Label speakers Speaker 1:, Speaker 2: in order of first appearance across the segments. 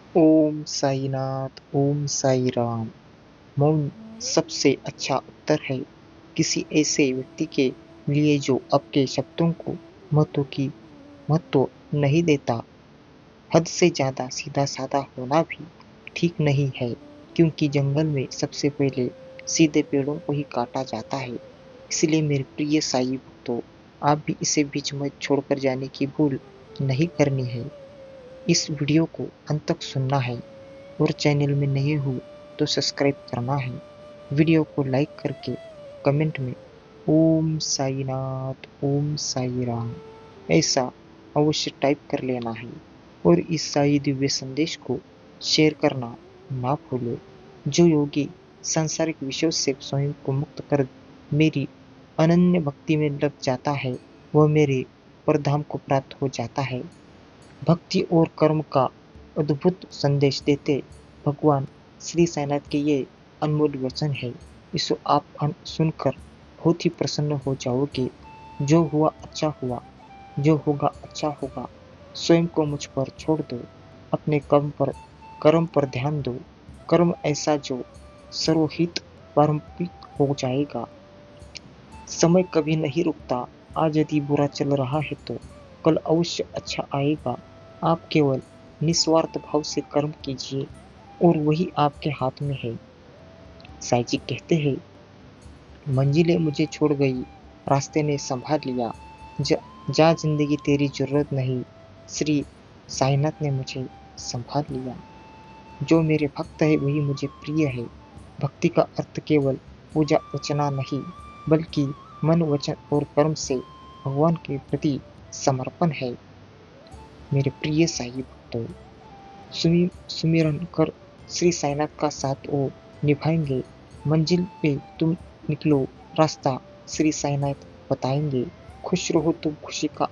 Speaker 1: ओम साईनाथ, ओम साई राम। मौन सबसे अच्छा उत्तर है किसी ऐसे व्यक्ति के लिए जो आपके शब्दों को महत्व नहीं देता। हद से ज्यादा सीधा साधा होना भी ठीक नहीं है, क्योंकि जंगल में सबसे पहले सीधे पेड़ों को ही काटा जाता है। इसलिए मेरे प्रिय साई भक्तों, आप भी इसे बीच में छोड़कर जाने की भूल नहीं करनी है। इस वीडियो को अंत तक सुनना है और चैनल में नए हो तो सब्सक्राइब करना है। वीडियो को लाइक करके कमेंट में ओम साईनाथ, ओम साई राम ऐसा अवश्य टाइप कर लेना है और इस साई दिव्य संदेश को शेयर करना ना भूलो। जो योगी सांसारिक विषयों से स्वयं को मुक्त कर मेरी अनन्य भक्ति में लग जाता है, वह मेरे परधाम को प्राप्त हो जाता है। भक्ति और कर्म का अद्भुत संदेश देते भगवान श्री साईनाथ के ये अनमोल वचन है। इसे आप सुनकर बहुत ही प्रसन्न हो जाओगे। जो हुआ अच्छा हुआ, जो होगा अच्छा होगा। स्वयं को मुझ पर छोड़ दो, अपने कर्म पर ध्यान दो। कर्म ऐसा जो सर्वहित पारंपरिक हो जाएगा। समय कभी नहीं रुकता। आज यदि बुरा चल रहा है तो कल अवश्य अच्छा आएगा। आप केवल निस्वार्थ भाव से कर्म कीजिए और वही आपके हाथ में है। साईं जी कहते हैं, मंजिलें मुझे छोड़ गई, रास्ते ने संभाल लिया। जा जिंदगी तेरी जरूरत नहीं, श्री साईनाथ ने मुझे संभाल लिया। जो मेरे भक्त है वही मुझे प्रिय है। भक्ति का अर्थ केवल पूजा अर्चना नहीं, बल्कि मन वचन और कर्म से भगवान के प्रति समर्पण है। मेरे प्रिय साई भक्तों, सुमिरन कर श्री साईनाथ का साथ वो निभाएंगे। मंजिल पे तुम निकलो, रास्ता श्री साईनाथ बताएंगे। खुश रहो तुम, खुशी का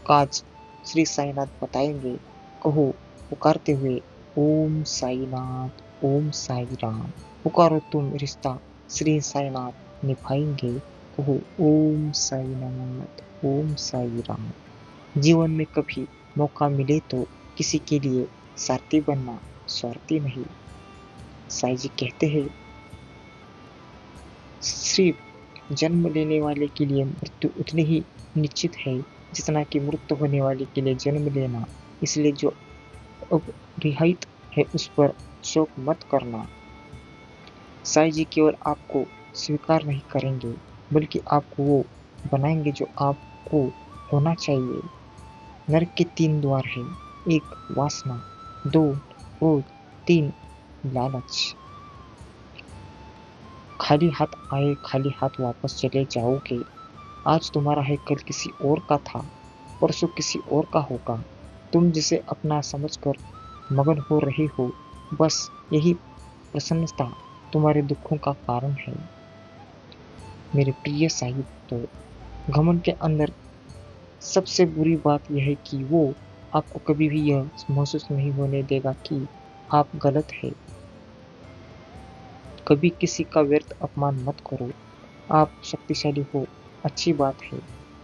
Speaker 1: काज श्री साईनाथ बताएंगे। कहो पुकारते हुए ओम साईनाथ, ओम साई राम। पुकारो तुम, रिश्ता श्री साईनाथ निभाएंगे। कहो ओम साईनाथ, ओम साई राम। जीवन में कभी मौका मिले तो किसी के लिए सारथी बनना, स्वार्थी नहीं। साईं जी कहते हैं, सिर्फ जन्म लेने वाले के लिए मृत्यु उतनी ही निश्चित है जितना कि मुक्त होने वाले के लिए जन्म लेना। इसलिए जो अपरिहित है उस पर शोक मत करना। साईं जी केवल आपको स्वीकार नहीं करेंगे, बल्कि आपको वो बनाएंगे जो आपको होना चाहिए। नरक के 3 द्वार हैं। 1 वासना, 2 क्रोध, 3 लालच। खाली हाथ आए, खाली हाथ वापस चले जाओगे। आज तुम्हारा है, कल किसी और का था, परसों किसी और का होगा। तुम जिसे अपना समझकर मगन हो रहे हो, बस यही प्रसन्नता तुम्हारे दुखों का कारण है। मेरे प्रिय साहिब, तो घमंड के अंदर सबसे बुरी बात यह है कि वो आपको कभी भी यह महसूस नहीं होने देगा कि आप गलत है। कभी किसी का व्यर्थ अपमान मत करो। आप शक्तिशाली हो, अच्छी बात है,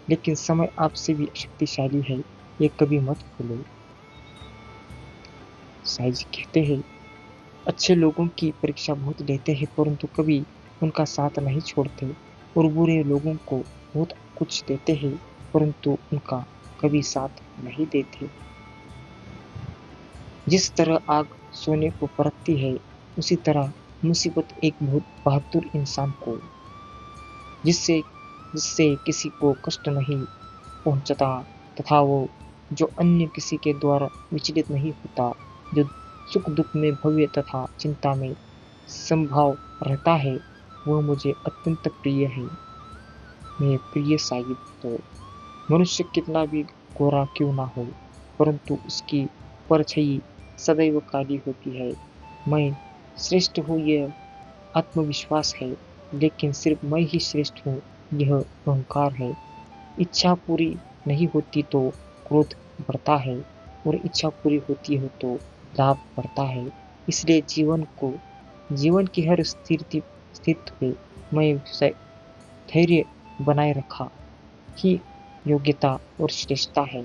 Speaker 1: लेकिन समय आपसे भी शक्तिशाली है, ये कभी मत भूलो। साईं जी कहते हैं, अच्छे लोगों की परीक्षा बहुत लेते हैं, परंतु कभी उनका साथ नहीं छोड़ते, और बुरे लोगों को बहुत कुछ देते हैं, परंतु उनका कभी साथ नहीं देते। जिस तरह आग सोने को परखती है, उसी तरह मुसीबत एक बहुत बहादुर इंसान को, जिससे जिससे किसी को कष्ट नहीं पहुंचता, तथा वो जो अन्य किसी के द्वारा विचलित नहीं होता, जो सुख दुख में भव्य तथा चिंता में संभाव रहता है, वह मुझे अत्यंत प्रिय है। मेरे प्रिय साहिब, तो मनुष्य कितना भी गोरा क्यों ना हो, परंतु उसकी परछाई सदैव काली होती है। मैं श्रेष्ठ हूँ यह आत्मविश्वास है, लेकिन सिर्फ मैं ही श्रेष्ठ हूँ यह अहंकार है। इच्छा पूरी नहीं होती तो क्रोध बढ़ता है, और इच्छा पूरी होती हो तो लाभ बढ़ता है। इसलिए जीवन की हर स्थिति में मैं धैर्य बनाए रखा ही योग्यता और श्रेष्ठता है।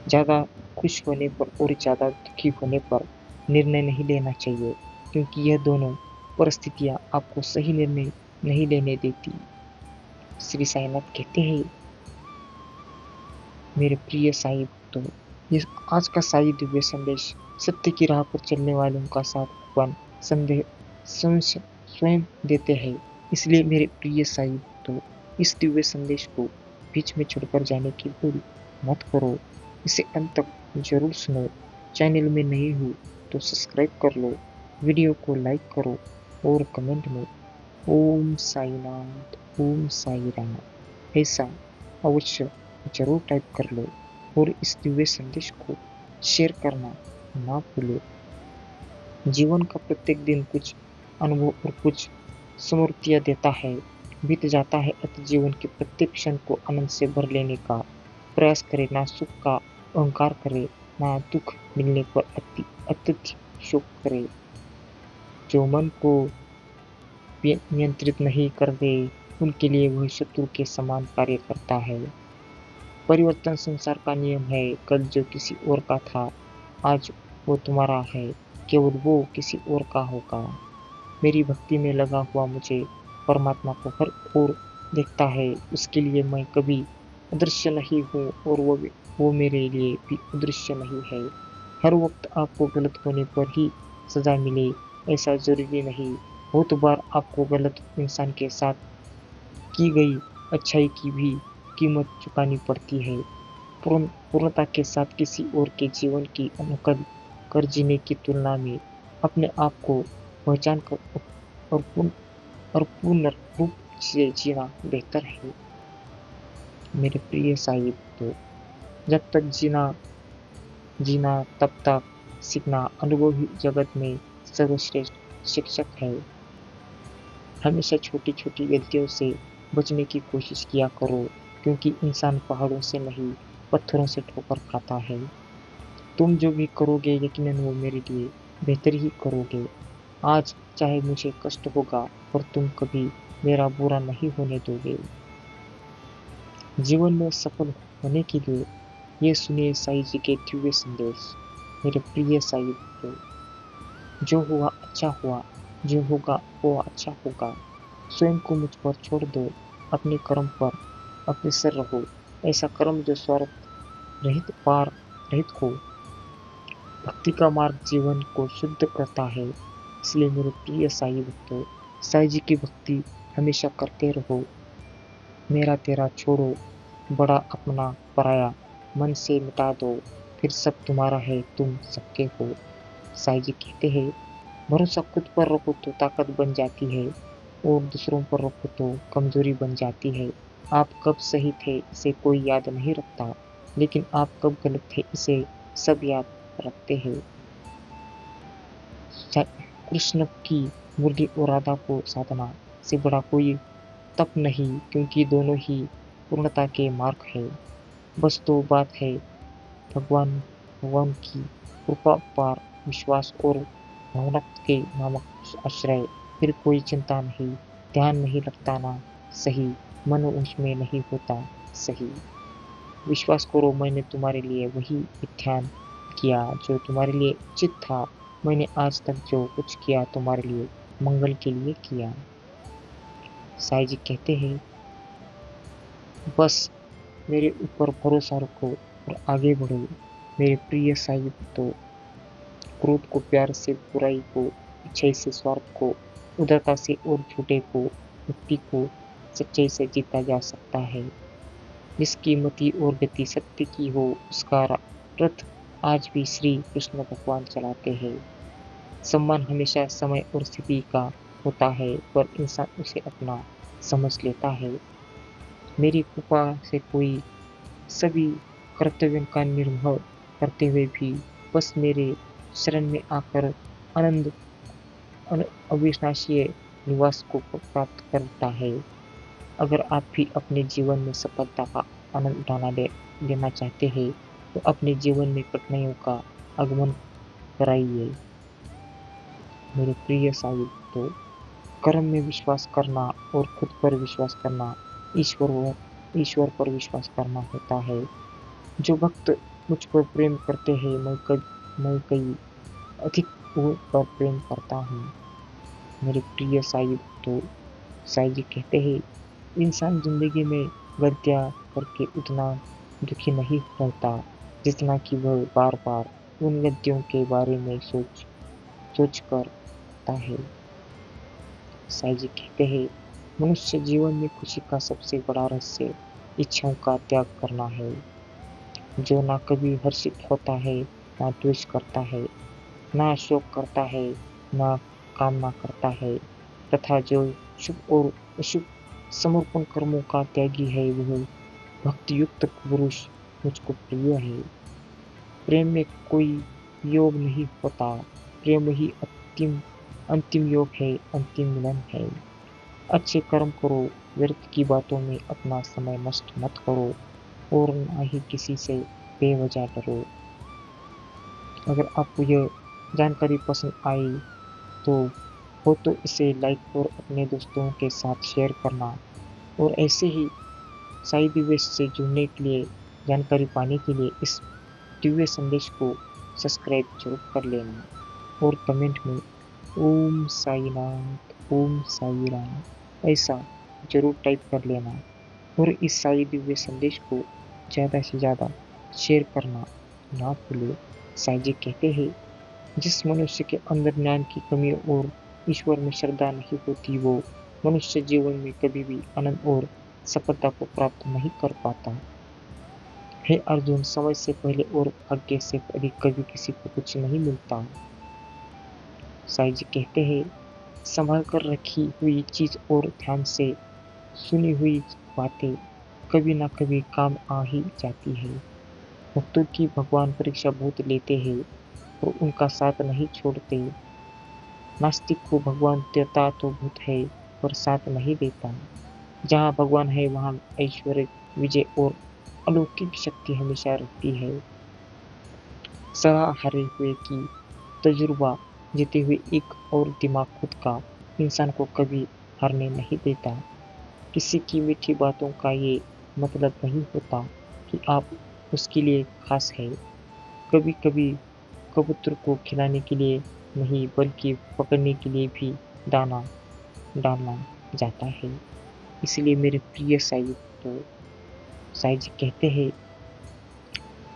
Speaker 1: ज़्यादा खुश होने पर और ज़्यादा दुखी होने पर निर्णय नहीं लेना चाहिए, क्योंकि यह दोनों परिस्थितियाँ आपको सही निर्णय नहीं लेने देती। श्री साईनाथ कहते हैं, मेरे प्रिय साई भक्तों, ये आज का साई दिव्य संदेश सत्य की राह पर चलने वालों का साथ भगवान संदेह स्वयं स्वयं देते हैं। इसलिए मेरे प्रिय साई भक्तों, इस दिव्य संदेश को बीच में छोड़कर जाने की भूल मत करो। इसे अंत तक जरूर सुनो। चैनल में नए हो तो सब्सक्राइब कर लो, वीडियो को लाइक करो और कमेंट में ओम साईनाथ, ओम साई राम ऐसा अवश्य जरूर टाइप कर लो और इस दिव्य संदेश को शेयर करना ना भूलो। जीवन का प्रत्येक दिन कुछ अनुभव और कुछ स्मृतियाँ देता है, बीत जाता है, अतः जीवन के प्रत्येक क्षण को आनंद से भर लेने का प्रयास करे। ना सुख का अहंकार करे, ना दुख मिलने पर अत्यधिक शोक करे। जो मन को नियंत्रित नहीं कर दे, उनके लिए वह शत्रु के समान कार्य करता है। परिवर्तन संसार का नियम है। कल जो किसी और का था, आज वो तुम्हारा है, केवल वो किसी और का होगा। मेरी भक्ति में लगा हुआ मुझे परमात्मा को हर ओर देखता है, उसके लिए मैं कभी अदृश्य नहीं हूँ और वो मेरे लिए भी अदृश्य नहीं है। हर वक्त आपको गलत होने पर ही सजा मिले ऐसा जरूरी नहीं। बहुत बार आपको गलत इंसान के साथ की गई अच्छाई की भी कीमत चुकानी पड़ती है। पूर्णता के साथ किसी और के जीवन की नकल कर जीने की तुलना में अपने आप को पहचान कर और पूर्ण रूप से जीना बेहतर है। मेरे प्रिय साहिब, तो जब तक जीना तब तक सीखना। अनुभव ही जगत में सर्वश्रेष्ठ शिक्षक है। हमेशा छोटी छोटी गलतियों से बचने की कोशिश किया करो, क्योंकि इंसान पहाड़ों से नहीं पत्थरों से ठोकर खाता है। तुम जो भी करोगे यकीनन वो मेरे लिए बेहतर ही करोगे। आज चाहे मुझे कष्ट होगा, पर तुम कभी मेरा बुरा नहीं होने दोगे। जीवन में सफल होने के लिए ये सुनिए साईं जी के दिव्य संदेश। मेरे प्रिय साई भक्तों, जो हुआ अच्छा हुआ, जो होगा वो अच्छा होगा। स्वयं को मुझ पर छोड़ दो, अपने कर्म पर अग्रसर रहो। ऐसा कर्म जो स्वार्थ रहित पार रहित हो। भक्ति का मार्ग जीवन को शुद्ध करता है। इसलिए मेरे प्रिय साई भक्तों, साई जी की भक्ति हमेशा करते रहो। मेरा तेरा छोड़ो, बड़ा अपना पराया मन से मिटा दो, फिर सब तुम्हारा है, तुम सबके हो। साई जी कहते हैं, भरोसा खुद पर रखो तो ताकत बन जाती है और दूसरों पर रखो तो कमजोरी बन जाती है। आप कब सही थे इसे कोई याद नहीं रखता, लेकिन आप कब गलत थे इसे सब याद रखते हैं। कृष्ण की मुरली और राधा को साधना से बड़ा कोई तप नहीं, क्योंकि दोनों ही पूर्णता के मार्ग है। बस तो बात है भगवान भगवान की कृपा पर विश्वास और भावना के नामक आश्रय। फिर कोई चिंता नहीं, ध्यान नहीं लगता ना सही, मन उसमें नहीं होता सही। विश्वास करो, मैंने तुम्हारे लिए वही ध्यान किया जो तुम्हारे लिए उचित था। मैंने आज तक जो कुछ किया तुम्हारे लिए मंगल के लिए किया। साईं जी कहते हैं, बस मेरे ऊपर भरोसा रखो और आगे बढ़ो। मेरे प्रिय साईं भक्तों, क्रोध को प्यार से, बुराई को अच्छाई से, स्वार्थ को उदारता से और झूठे को भक्ति को सच्चाई से जीता जा सकता है। जिसकी मति और गति सत्य की हो, उसका रथ आज भी श्री कृष्ण भगवान चलाते हैं। सम्मान हमेशा समय और स्थिति का होता है, पर इंसान उसे अपना समझ लेता है। मेरी कृपा से कोई सभी कर्तव्यों का निर्वह करते हुए भी बस मेरे शरण में आकर आनंद अविनाशीय निवास को प्राप्त करता है। अगर आप भी अपने जीवन में सफलता का आनंद लेना चाहते हैं, तो अपने जीवन में कठिनाइयों का आगमन कराइए। मेरे प्रिय साई, तो कर्म में विश्वास करना और खुद पर विश्वास करना ईश्वर पर विश्वास करना होता है। जो भक्त मुझ पर प्रेम करते हैं, मैं कई अधिक और पर प्रेम करता हूँ। मेरे प्रिय साहिब, तो साईं जी कहते हैं, इंसान जिंदगी में गलतियाँ करके उतना दुखी नहीं रहता जितना कि वह बार बार उन गलतियों के बारे में सोच कर करता है। साईं जी कहते हैं, मनुष्य जीवन में खुशी का सबसे बड़ा रहस्य इच्छाओं का त्याग करना है, जो ना कभी हर्षित होता है, ना द्वेष करता है, ना शोक करता है, ना कामना करता है, तथा जो शुभ और अशुभ समर्पण कर्मों का त्यागी है, वह भक्ति युक्त पुरुष मुझको प्रिय है। प्रेम में कोई योग नहीं होता, प्रेम ही अंतिम योग है, अंतिम मिलन है। अच्छे कर्म करो, व्यर्थ की बातों में अपना समय नष्ट मत करो और ना ही किसी से बेवजह डरो। अगर आपको यह जानकारी पसंद आई तो तो इसे लाइक और अपने दोस्तों के साथ शेयर करना, और ऐसे ही साई दिव्य से जुड़ने के लिए, जानकारी पाने के लिए इस दिव्य संदेश को सब्सक्राइब जरूर कर लेना, और कमेंट में ओम साईनाथ, ओम साई राम ऐसा जरूर टाइप कर लेना, और इस साई दिव्य संदेश को ज़्यादा से ज़्यादा शेयर करना ना भूलो। साई जी कहते हैं, जिस मनुष्य के अंदर ज्ञान की कमी और ईश्वर में श्रद्धा नहीं होती, वो मनुष्य जीवन में कभी भी आनंद और सफलता को प्राप्त नहीं कर पाता। हे अर्जुन, समय से पहले और भाग्य से अधिक कभी किसी को कुछ नहीं मिलता। साईं जी कहते हैं, संभाल कर रखी हुई चीज और ध्यान से सुनी हुई बातें कभी ना कभी काम आ ही जाती है। भक्तों की भगवान परीक्षा बहुत लेते हैं और उनका साथ नहीं छोड़ते। नास्तिक को भगवान देता तो बहुत है, पर साथ नहीं देता। जहाँ भगवान है वहाँ ऐश्वर्य, विजय और अलौकिक शक्ति हमेशा रहती है। सलाह हारे हुए की तजुर्बा जीते हुए एक और दिमाग खुद का इंसान को कभी हारने नहीं देता। किसी की मीठी बातों का ये मतलब नहीं होता कि आप उसके लिए खास है। कभी कभी कबूतर को खिलाने के लिए नहीं, बल्कि पकड़ने के लिए भी दाना डालना जाता है। इसलिए मेरे प्रिय साई, तो साई जी कहते हैं,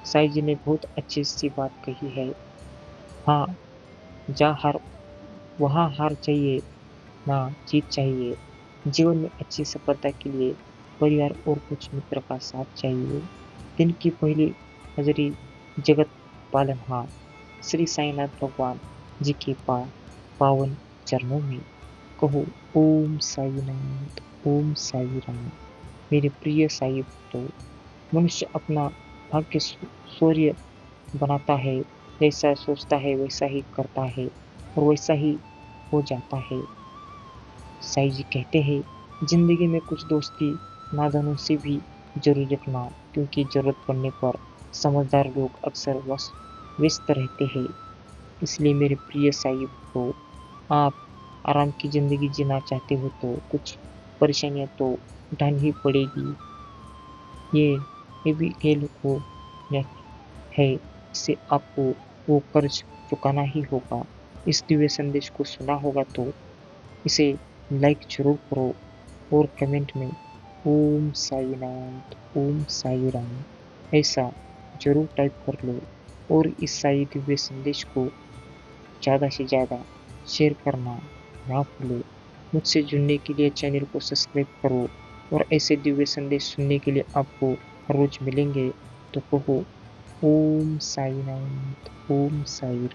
Speaker 1: साई जी ने बहुत अच्छी सी बात कही है। हाँ, जहाँ हार वहाँ हार चाहिए, ना जीत चाहिए। जीवन में अच्छी सफलता के लिए परिवार और कुछ मित्र का साथ चाहिए। दिन की पहली हजरी जगत पालनहार श्री साईनाथ भगवान जी के पावन चरणों में कहो ओम साईनाथ, ओम साई राम। मेरे प्रिय साई भक्तों, मनुष्य अपना भाग्य सूर्य बनाता है, जैसा सोचता है वैसा ही करता है और वैसा ही हो जाता है। साई जी कहते हैं, जिंदगी में कुछ दोस्ती नादानों से भी जरूर रखना, क्योंकि जरूरत पड़ने पर समझदार लोग अक्सर व्यस्त रहते हैं। इसलिए मेरे प्रिय साई को, आप आराम की जिंदगी जीना चाहते हो तो कुछ परेशानियां तो उठानी ही पड़ेगी। ये भी खेल को है, इससे आपको वो कर्ज चुकाना ही होगा। इस दिव्य संदेश को सुना होगा तो इसे लाइक जरूर करो और कमेंट में ओम साईनाथ, ओम साई राम ऐसा जरूर टाइप कर लो, और इस साई दिव्य संदेश को ज़्यादा से ज़्यादा शेयर करना ना भूलो। मुझसे जुड़ने के लिए चैनल को सब्सक्राइब करो, और ऐसे दिव्य संदेश सुनने के लिए आपको हर रोज मिलेंगे। तो कहो ओम साईनाथ, ओम साई राम।